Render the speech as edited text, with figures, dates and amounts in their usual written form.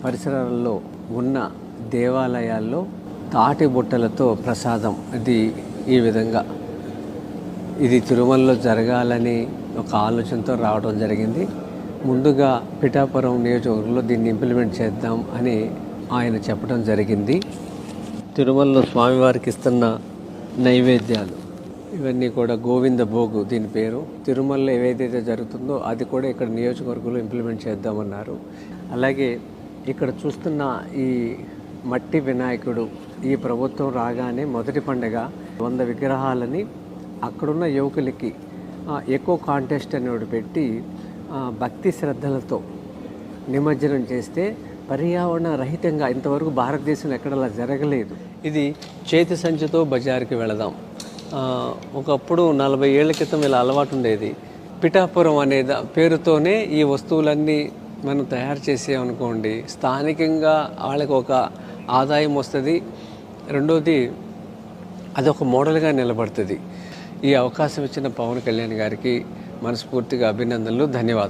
పరిసరాల్లో ఉన్న దేవాలయాల్లో తాటి బుట్టలతో ప్రసాదం ఈ విధంగా ఇది తిరుమలలో జరగాలని ఒక ఆలోచనతో రావడం జరిగింది. ముందుగా పిఠాపురం నియోజకవర్గంలో దీన్ని ఇంప్లిమెంట్ చేద్దాం అని ఆయన చెప్పడం జరిగింది. తిరుమలలో స్వామివారికి ఇస్తున్న నైవేద్యాలు ఇవన్నీ కూడా గోవింద భోగు దీని పేరు. తిరుమలలో ఏదైతే జరుగుతుందో అది కూడా ఇక్కడ నియోజకవర్గంలో ఇంప్లిమెంట్ చేద్దామన్నారు. అలాగే ఇక్కడ చూస్తున్న ఈ మట్టి వినాయకుడు ఈ ప్రభుత్వం రాగానే మొదటి పండుగ 100 విగ్రహాలని అక్కడున్న యువకులకి ఎకో కాంటెస్ట్ అనేవి పెట్టి భక్తి శ్రద్ధలతో నిమజ్జనం చేస్తే పర్యావరణ రహితంగా ఇంతవరకు భారతదేశంలో ఎక్కడ అలా జరగలేదు. ఇది చేతి సంచితో బజార్కి వెళదాం. ఒకప్పుడు 40 ఏళ్ల క్రితం ఇలా అలవాటు ఉండేది. పిఠాపురం అనే పేరుతోనే ఈ వస్తువులన్నీ మనం తయారు చేసామనుకోండి, స్థానికంగా వాళ్ళకి ఒక ఆదాయం వస్తుంది. రెండోది అదొక మోడల్గా నిలబడుతుంది. ఈ అవకాశం ఇచ్చిన పవన్ కళ్యాణ్ గారికి మనస్ఫూర్తిగా అభినందనలు, ధన్యవాదం.